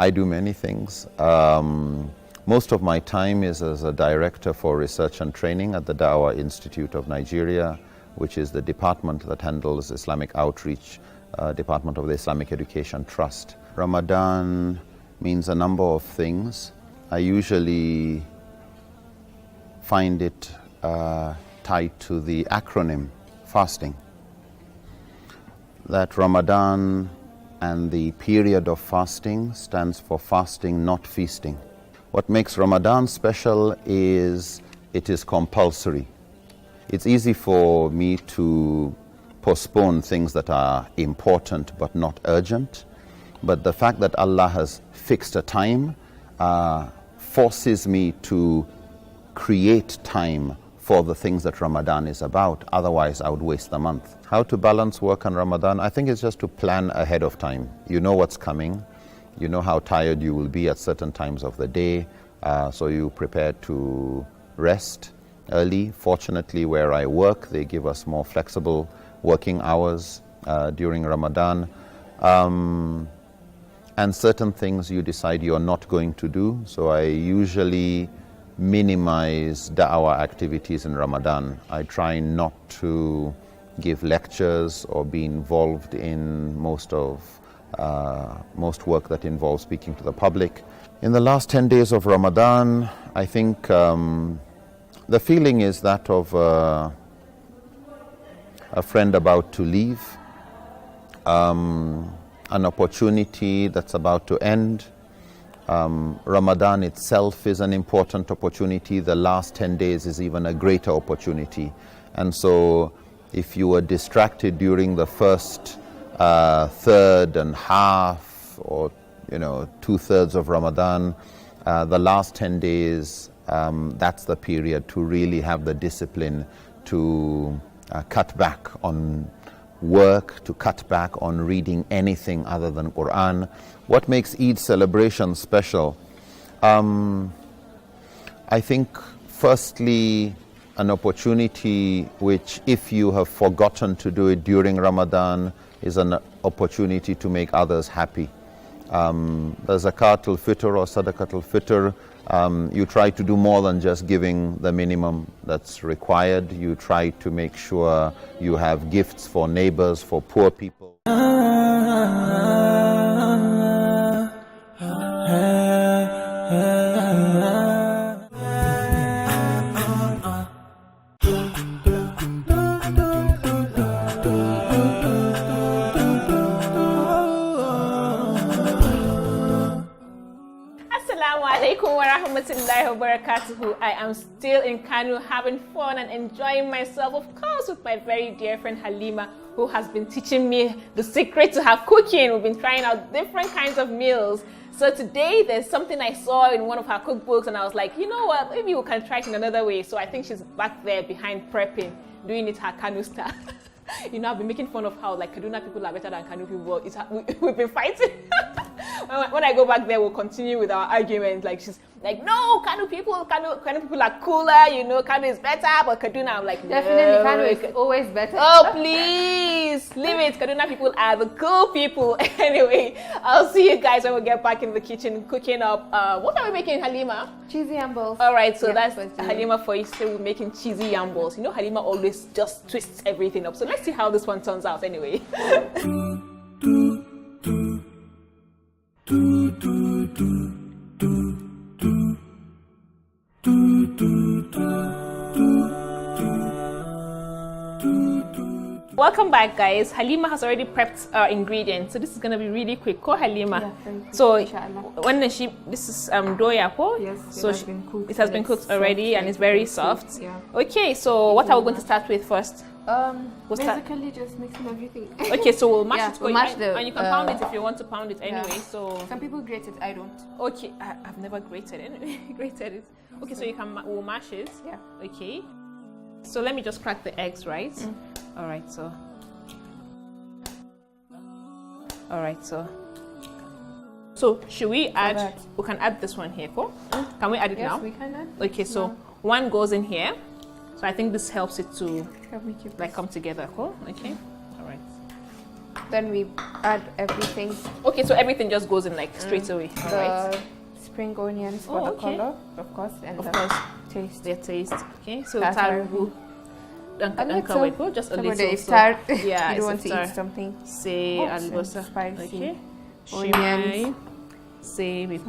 I do many things. Most of my time is as a director for research and training at the Dawah Institute of Nigeria, which is the department that handles Islamic outreach, department of the Islamic Education Trust. Ramadan means a number of things. I usually find it tied to the acronym fasting. That Ramadan and the period of fasting stands for fasting, not feasting. What makes Ramadan special is it is compulsory. It's easy for me to postpone things that are important but not urgent, but the fact that Allah has fixed a time forces me to create time for the things that Ramadan is about. Otherwise, I would waste the month. How to balance work and Ramadan? I think it's just to plan ahead of time. You know what's coming. You know how tired you will be at certain times of the day. So you prepare to rest early. Fortunately, where I work, they give us more flexible working hours during Ramadan. And certain things you decide you're not going to do. So I usually minimize da'wah activities in Ramadan. I try not to give lectures or be involved in most work that involves speaking to the public. In the last 10 days of Ramadan, I think the feeling is that of a friend about to leave, an opportunity that's about to end. Ramadan itself is an important opportunity. The last 10 days is even a greater opportunity. And so if you were distracted during the first third and half, or 2/3 of Ramadan, the last 10 days, that's the period to really have the discipline to cut back on work, to cut back on reading anything other than Quran. What makes Eid celebration special? I think firstly an opportunity which, if you have forgotten to do it during Ramadan, is an opportunity to make others happy. The Zakatul Fitr or Sadaqatul Fitr, you try to do more than just giving the minimum that's required. You try to make sure you have gifts for neighbors, for poor people. I am still in Kano having fun and enjoying myself, of course, with my very dear friend Halima, who has been teaching me the secret to her cooking. We've been trying out different kinds of meals. So today there's something I saw in one of her cookbooks and I was like, you know what, maybe we can try it in another way. So I think she's back there behind prepping, doing it her Kano style. I've been making fun of how like Kaduna people are better than Kano people. We've been fighting. when I go back there, we'll continue with our argument. Like she's like, no, Kano people are cooler, you know, Kano is better, but Kaduna, I'm like, no. Definitely, Kano is always better. Oh, please, leave it. Kaduna people are the cool people. Anyway, I'll see you guys when we get back in the kitchen cooking up. What are we making, Halima? Cheesy yam balls. All right, so that's Halima for you. So we're making cheesy yam balls. You know, Halima always just twists everything up. So let's see how this one turns out anyway. Welcome back, guys. Halima has already prepped our ingredients, so this is gonna be really quick. Call Halima. Yeah, very quick, so inshallah. when this is doya, Yes, so it has been cooked already soft, and it's very soft. Yeah. Okay, so what are we going to start with first? Basically just mixing everything. Okay, so we'll mash it. We'll mash and you can pound it if you want to pound it anyway. So some people grate it, I don't. okay, I've never grated it. Grated it. Okay, so we'll mash it. Yeah. Okay. So let me just crack the eggs, right? All right. So. All right. So should we add? We can add this one here, cool? Can we add it now? Yes, we can add. Okay. So one goes in here. So I think this helps it to like come together, cool? Okay. All right. Then we add everything. Okay. So everything just goes in like straight away. All right. Spring onions for the color, of course, and of course taste. Their taste. Okay. So just a little. So, yeah, you don't want to eat something. Say albosa. Spicy. Okay. Onions. Say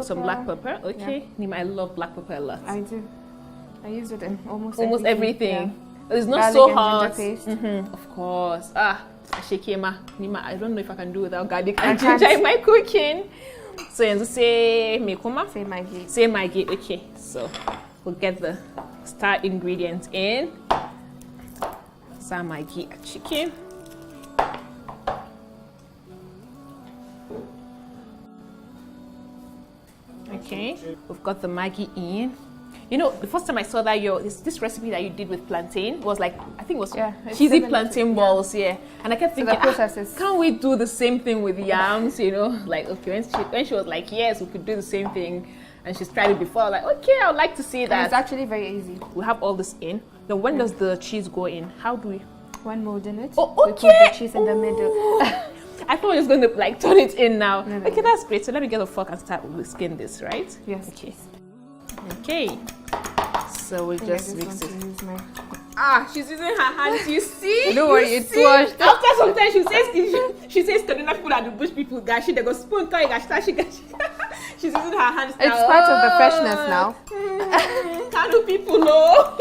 some black pepper. Okay. Yeah. Nima, I love black pepper a lot. I do. I use it in almost everything. Yeah. It's not garlic so and hot. ginger paste. Of course. Shekema. Nima, I don't know if I can do without garlic I and ginger in my cooking. So you say mekuma. Say Maggi. Say Maggi. Okay. So we'll get the star ingredients in. Some Maggi chicken. Okay, we've got the Maggi in. You know, the first time I saw that this recipe that you did with plantain was like, I think it was cheesy plantain balls, and I kept thinking, can't we do the same thing with yams? You know, like okay, when she was like, yes, we could do the same thing, and she's tried it before. Like, okay, I would like to see that. And it's actually very easy. We have all this in. Then when does the cheese go in? How do we? One mold in it. Oh, okay. We put the cheese in the middle. I thought I was going to like turn it in now. No. Okay, that's great. So let me get a fork and start whisking this, right? Yes. Okay. Okay. So we'll just mix it. She's using her hands. You see? Don't worry, it's washed. After some time, she says, Kaduna people are the bush people. Gashi, they go spoon toy. Gashi. She's using her hands now. It's part of the freshness now. Kano people know.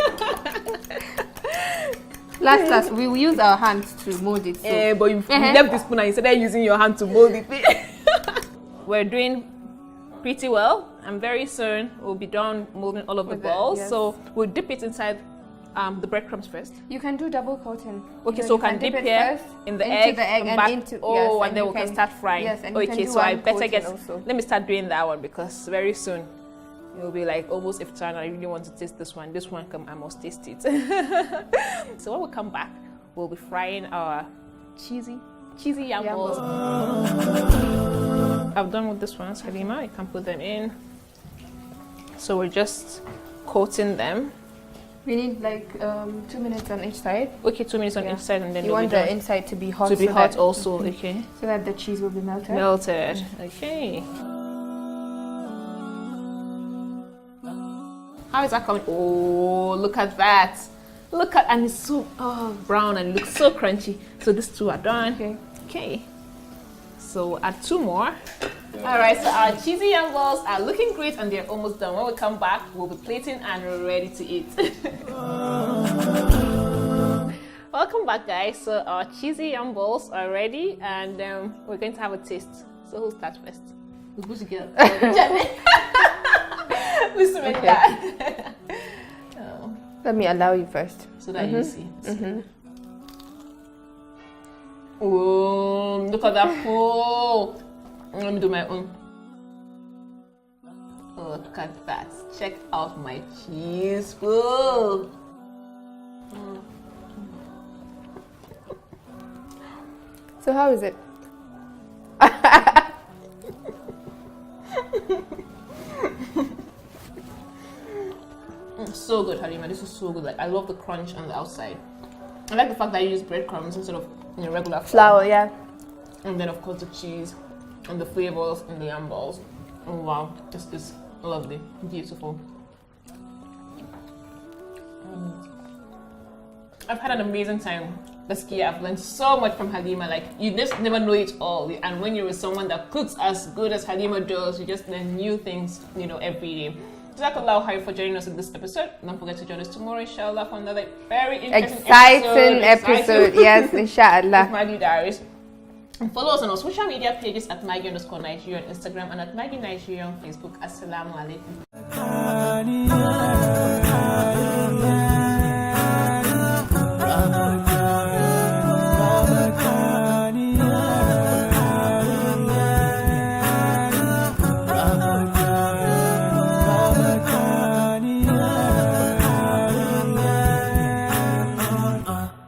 Last, we will use our hands to mold it. So. But you left the spoon and you started using your hand to mold it. We're doing pretty well, and very soon we'll be done molding all of the balls. Yes. So we'll dip it inside the breadcrumbs first. You can do double coating. Okay, so we can dip here in the egg and back. And then we can start frying. Yes, and okay, so I better let me start doing that one, because very soon it will be like almost iftar and I really want to taste this one. This one, I must taste it. So when we come back, we'll be frying our cheesy yam balls. I've done with this one, Halima. You can put them in. So we're just coating them. We need like 2 minutes on each side. Okay, 2 minutes on each side, and then you want the inside to be hot. To be hot also, okay. So that the cheese will be melted. Melted, okay. How is that coming? Oh, look at that. And it's so brown and it looks so crunchy. So these two are done. Okay. So add 2 more. All right, so our cheesy yam balls are looking great and they're almost done. When we come back, we'll be plating and we're ready to eat. Welcome back, guys. So our cheesy yam balls are ready, and we're going to have a taste. So who'll start first? We'll go together. Let me allow you first. So that you see. Oh, look at that pull. Let me do my own. Oh, look at that. Check out my cheese pull. So how is it? So good, Halima. This is so good. Like, I love the crunch on the outside. I like the fact that you use breadcrumbs instead of regular flour. Yeah. And then, of course, the cheese and the flavors and the yam balls. Oh, wow. This is lovely. Beautiful. I've had an amazing time. Baskia, I've learned so much from Halima. Like, you just never know it all. And when you're with someone that cooks as good as Halima does, you just learn new things, every day. Jazakallah khair for joining us in this episode. Don't forget to join us tomorrow, inshallah, for another very exciting episode. Yes, inshallah. With Maggie Diaries. And follow us on our social media pages at Maggie_Nigeria on Instagram and at Maggie Nigeria on Facebook. Assalamu alaikum.